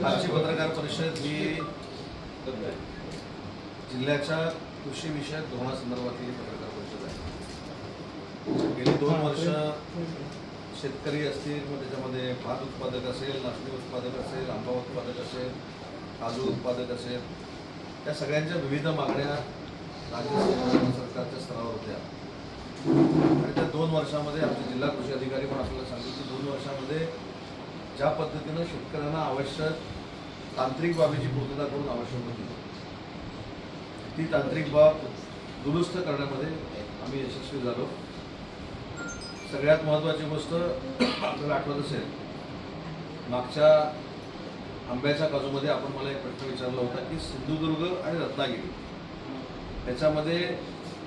आजची पत्रकार परिषद ही जिल्ह्याच्या कृषी विषयक धोरणासंदर्भातली पत्रकार परिषद आहे। गेली 2 वर्ष शेतकरी असतील, मग त्याच्यामध्ये भात उत्पादक असेल, नाचणी उत्पादक असेल, आंबा उत्पादक असेल, काजू उत्पादक असेल, त्या सगळ्यांच्या विविध मागण्या राज्य सरकारच्या स्तरावर होत्या। आणि त्या 2 वर्षामध्ये आमचे जिल्हा कृषी अधिकारी पण आपल्याला सांगितले की 2 वर्षामध्ये ज्या पद्धतीनं शेतकऱ्यांना आवश्यक तांत्रिक बाबीची पूर्तता करून आवश्यक होती, ती तांत्रिक बाब दुरुस्त करण्यामध्ये आम्ही यशस्वी झालो। सगळ्यात महत्त्वाची गोष्ट आपल्याला आठवत असेल, मागच्या आंब्याच्या काजूमध्ये आपण मला एक प्रश्न विचारला होता की सिंधुदुर्ग आणि रत्नागिरी याच्यामध्ये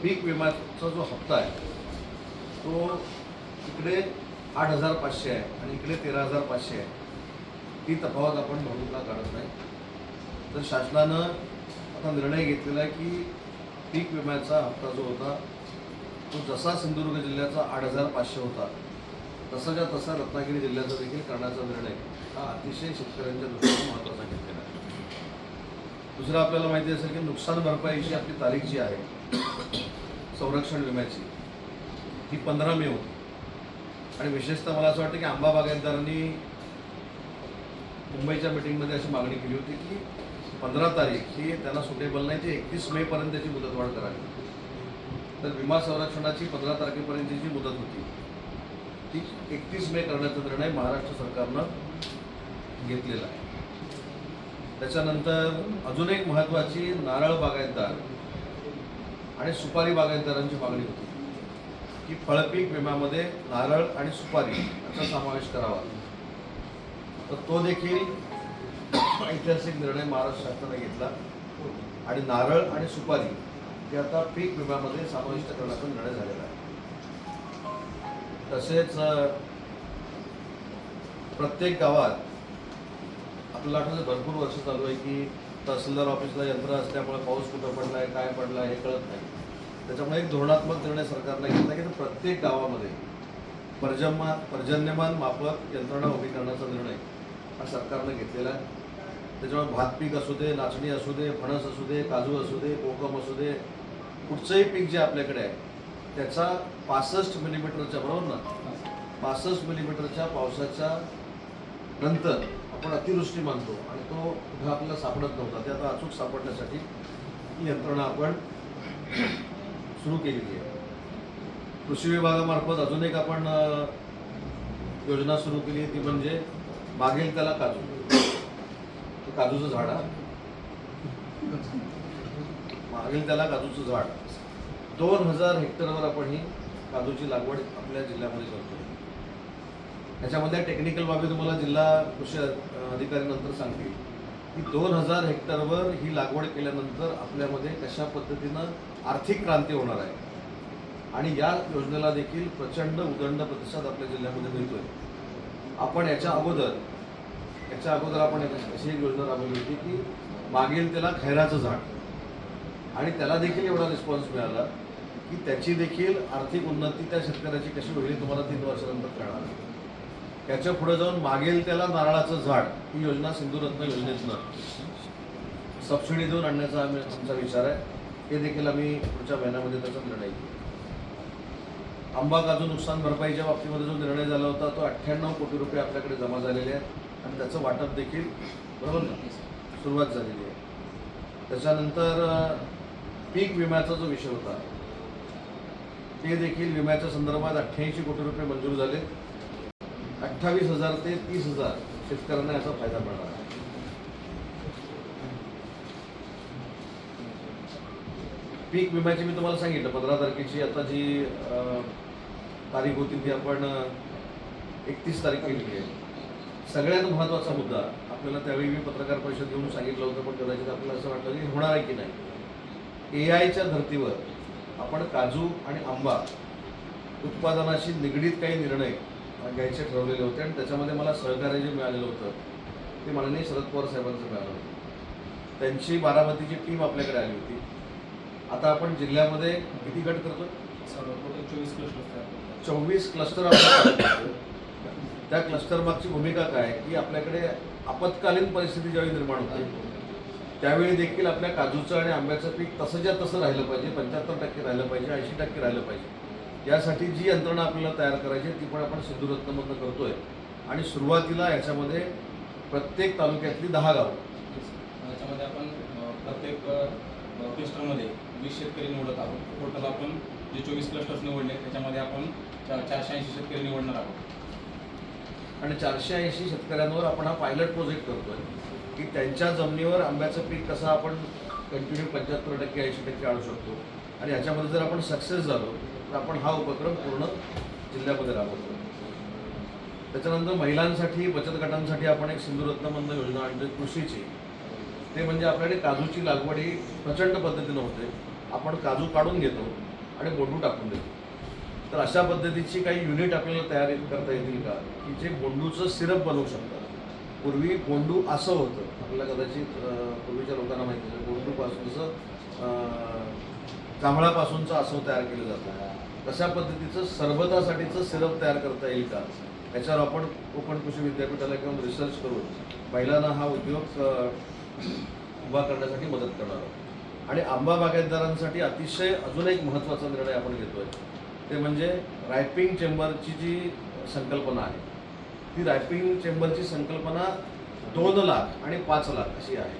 पीक विम्याचा जो हप्ता आहे तो इकडे 8,500 आहे आणि इकडे 13,500 आहे। ती तफावत आपण भरून का काढत नाही? तर शासनानं आता निर्णय घेतलेला आहे की पीक विम्याचा हप्ता जो होता तो जसा सिंधुदुर्ग जिल्ह्याचा 8,500 होता तसाच्या तसा रत्नागिरी जिल्ह्याचा देखील करण्याचा निर्णय हा अतिशय शेतकऱ्यांच्या दृष्टीने महत्त्वाचा घेतलेला आहे। दुसरं आपल्याला माहिती असेल की नुकसान भरपाईची आपली तारीख जी आहे संरक्षण विम्याची ही 15 मे होती। आणि विशेषतः मला असं वाटतं की आंबा बागायतदारांनी मुंबईच्या मीटिंगमध्ये अशी मागणी केली होती की 15 तारीख ही त्यांना सुटेबल नाही, ती 31 मे पर्यंत त्याची मुदतवाढ करावी। तर विमा संरक्षणाची 15 तारखेपर्यंतची जी मुदत होती ती 31 मे करण्याचा निर्णय महाराष्ट्र सरकारनं घेतलेला आहे। त्याच्यानंतर अजून एक महत्त्वाची नारळ बागायतदार आणि सुपारी बागायतदारांची मागणी होती की फळपीक विम्यामध्ये नारळ आणि सुपारी याचा समावेश करावा। तर तो देखील ऐतिहासिक निर्णय महाराष्ट्र शासनाने घेतला आणि नारळ आणि सुपारी हे आता पीक विम्यामध्ये समाविष्ट करण्याचा निर्णय झालेला आहे। तसेच प्रत्येक गावात आपल्याला आठवतं भरपूर वर्ष चालू आहे की तहसीलदार ऑफिसला यंत्र असल्यामुळे पाऊस कुठं पडला आहे, काय पडला आहे हे कळत नाही। त्याच्यामुळे एक धोरणात्मक निर्णय सरकारने घेतला की प्रत्येक गावामध्ये पर्जन्यमान मापक यंत्रणा उभी करण्याचा निर्णय हा सरकारने घेतलेला आहे। त्याच्यामुळे भात पीक असू दे, नाचणी असू दे, फणस असू दे, काजू असू दे, कोकम असू दे, कुठचंही पीक जे आपल्याकडे आहे त्याचा 65 मिलीमीटरच्या बरोबर ना 65 मिलीमीटरच्या पावसाच्या नंतर आपण अतिवृष्टी मानतो आणि तो कुठं आपल्याला सापडत नव्हता, ते आता अचूक सापडण्यासाठी ही यंत्रणा आपण सुरू केलेली आहे। कृषी विभागामार्फत अजून एक आपण योजना सुरू केली आहे, ती म्हणजे मागेल त्याला काजू, ते काजूचं झाड आहे, मागेल त्याला काजूचं झाड 2000 हेक्टरवर आपण ही काजूची लागवड आपल्या जिल्ह्यामध्ये करतो। याच्यामध्ये टेक्निकल बाबी तुम्हाला जिल्हा कृषी अधिकारी नंतर सांगतील की 2000 हेक्टरवर ही लागवड केल्यानंतर आपल्यामध्ये कशा पद्धतीनं आर्थिक क्रांती होणार आहे आणि या योजनेला देखील प्रचंड उदंड प्रतिसाद आपल्या जिल्ह्यामध्ये मिळतोय। आपण याच्या अगोदर आपण अशी एक योजना राबवली होती की मागेल त्याला खैराचं झाड आणि त्याला देखील एवढा रिस्पॉन्स मिळाला की त्याची देखील आर्थिक उन्नती त्या शेतकऱ्याची कशी होईल तुम्हाला 3 वर्षानंतर कळणार। त्याच्या पुढे जाऊन मागेल त्याला नारळाचं झाड ही योजना सिंधुरत्न योजनेतनं सबसिडी देऊन आणण्याचा आमचा विचार आहे। हे देखील आम्ही पुढच्या महिन्यामध्ये त्याचा निर्णय घेऊ। आंबा काजू नुकसान भरपाईच्या बाबतीमध्ये जो निर्णय झाला होता तो 98 कोटी रुपये आपल्याकडे जमा झालेले आहेत आणि त्याचं वाटप देखील बरोबर सुरुवात झालेली आहे। त्याच्यानंतर पीक विम्याचा जो विषय होता ते देखील विम्याच्या संदर्भात 88 कोटी रुपये मंजूर झाले। 28,000 ते 30,000 शेतकऱ्यांना याचा फायदा मिळणार आहे। पीक विम्याची मी तुम्हाला सांगितलं 15 तारखेची आता जी तारीख होती ती आपण 31 तारीख केली आहे। सगळ्यात महत्त्वाचा मुद्दा आपल्याला त्यावेळी मी पत्रकार परिषद घेऊन सांगितलं होतं, पण कदाचित आपल्याला असं वाटलं की होणार आहे की नाही। AIच्या धर्तीवर आपण काजू आणि आंबा उत्पादनाशी निगडीत काही निर्णय घ्यायचे ठरवलेले होते आणि त्याच्यामध्ये मला सहकार्य जे मिळालेलं होतं ते माननीय शरद पवार साहेबांचं मिळालं होतं। त्यांची बारामतीची टीम आपल्याकडे आली होती। आता आपण जिल्ह्यामध्ये किती गट करतो? 24 क्लस्टर आपण त्या क्लस्टर मागची भूमिका काय की आपल्याकडे आपत्कालीन परिस्थिती ज्यावेळी निर्माण होते त्यावेळी देखील आपल्या काजूचं आणि आंब्याचं पीक तसंच्या तसं राहिलं पाहिजे, 75% राहिलं पाहिजे, 80% राहिलं पाहिजे. यासाठी जी यंत्रणा आपल्याला तयार करायची ती पण आपण सिंधुरत्नमधनं करतोय. आणि सुरुवातीला याच्यामध्ये प्रत्येक तालुक्यातली 10 गावं, याच्यामध्ये आपण प्रत्येक क्लस्टरमध्ये 20 शेतकरी निवडत आहोत. टोटल आपण जे 24 क्लस्टर्स निवडले त्याच्यामध्ये आपण 480 शेतकरी निवडणार आहोत. आणि 480 शेतकऱ्यांवर आपण हा पायलट प्रोजेक्ट करतोय की त्यांच्या जमिनीवर आंब्याचं पीक कसं आपण कंटिन्यू 75% 80% आणू शकतो. आणि याच्यामध्ये जर आपण सक्सेस झालो तर आपण हा उपक्रम पूर्ण जिल्ह्यामध्ये राबवतो. त्याच्यानंतर महिलांसाठी, बचत गटांसाठी आपण एक सिंधुरत्नमधनं योजना आणली कृषीची. ते म्हणजे आपल्याकडे काजूची लागवड ही प्रचंड पद्धतीनं होते. आपण काजू काढून घेतो आणि बोंडू टाकून देतो. तर अशा पद्धतीची काही युनिट आपल्याला तयार करता येतील का की जे बोंडूचं सिरप बनवू शकतात. पूर्वी बोंडू असं होतं, आपल्याला कदाचित पूर्वीच्या लोकांना माहिती आहे, बोंडूपासून जसं जांभळापासूनचं असं तयार केलं जातं, तशा पद्धतीचं सरबतासाठीचं सिरप तयार करता येईल का, याच्यावर आपण कोकण कृषी विद्यापीठाला घेऊन रिसर्च करून महिलांना हा उद्योग उभा करण्यासाठी मदत करणार आहोत. आणि आंबा बागायतदारांसाठी अतिशय अजून एक महत्त्वाचा निर्णय आपण घेतोय, ते म्हणजे रायपिंग चेंबरची जी संकल्पना आहे, ती रायपिंग चेंबरची संकल्पना 2 लाख आणि 5 लाख अशी आहे.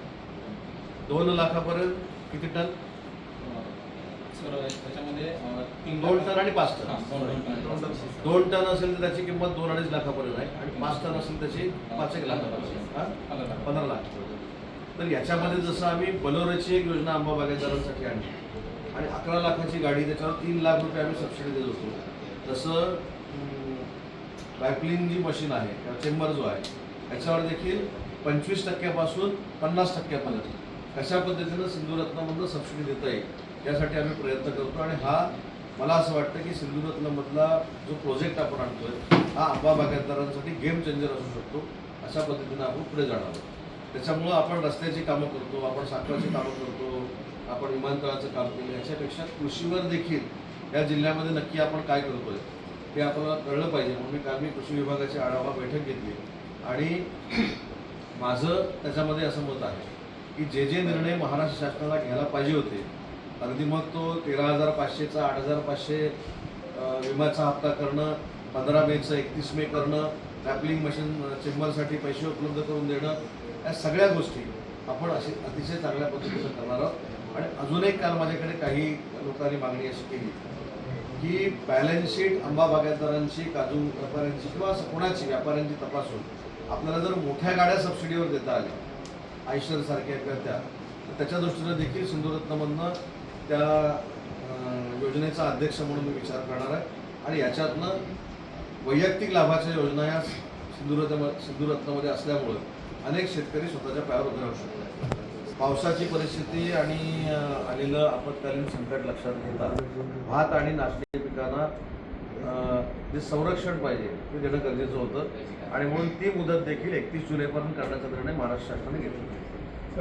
2 लाखापर्यंत किती टन? सर त्याच्यामध्ये 2 टन आणि 5 टन. 2 2 टन असेल तर त्याची किंमत 2-2.5 लाखापर्यंत आहे आणि 5 टन असेल त्याची 5-1 लाखापर्यंत, 15 लाख. तर याच्यामध्ये जसं आम्ही बलोरेची एक योजना आंबा बागायतदारांसाठी आणली आणि 11 लाखाची गाडी, त्याच्यावर 3 लाख रुपये आम्ही सबसिडी देत होतो, तसं रायपलिंग जी मशीन आहे किंवा चेंबर जो आहे याच्यावर देखील 25% पासून 50% पर्यंत कशा पद्धतीनं सिंधुरत्नमधनं सबसिडी देता येईल यासाठी आम्ही प्रयत्न करतो. आणि हा मला असं वाटतं की सिंधुरत्नमधला जो प्रोजेक्ट आपण आणतोय हा आंबा बागायतदारांसाठी गेम चेंजर असू शकतो. अशा पद्धतीनं आपण पुढे जाणार आहोत. त्याच्यामुळं आपण रस्त्याची कामं करतो, आपण साखरेची कामं करतो, आपण विमानतळाचं काम केलं, याच्यापेक्षा कृषीवर देखील या जिल्ह्यामध्ये नक्की आपण काय करतोय हे आपल्याला कळलं पाहिजे. म्हणून काल मी कृषी विभागाची आढावा बैठक घेतली आणि माझं त्याच्यामध्ये असं मत आहे की जे निर्णय महाराष्ट्र शासनाला घ्यायला पाहिजे होते, अगदी मग तो 13,500चा 8,500 विम्याचा हप्ता करणं, 15 मेचं 31 मे करणं, रॅपलिंग मशीन चेंबरसाठी पैसे उपलब्ध करून देणं, या सगळ्या गोष्टी आपण अतिशय चांगल्या पद्धतीनं करणार आहोत. आणि अजून एक काल माझ्याकडे काही लोकांनी मागणी अशी केली की बॅलन्स शीट आंबा बागायतदारांची, काजू व्यापाऱ्यांची किंवा कोणाची व्यापाऱ्यांची तपासून आपल्याला जर मोठ्या गाड्या सबसिडीवर देता आल्या, आयशर सारख्या किंवा तर त्याच्या दृष्टीनं देखील सिंधुरत्नमधनं त्या योजनेचा अध्यक्ष म्हणून मी विचार करणार आहे. आणि याच्यातनं वैयक्तिक लाभाच्या योजना या सिंधुरत्नमध्ये असल्यामुळं अनेक शेतकरी स्वतःच्या पायावर उभे राहू शकतात. पावसाची परिस्थिती आणि आलेलं आपत्कालीन संकट लक्षात घेता भात आणि नाचणी पिकांना जे संरक्षण पाहिजे ते देणं गरजेचं होतं. आणि म्हणून ती मुदत देखील 31 जुलैपर्यंत करण्याचा निर्णय महाराष्ट्र शासनाने घेतला.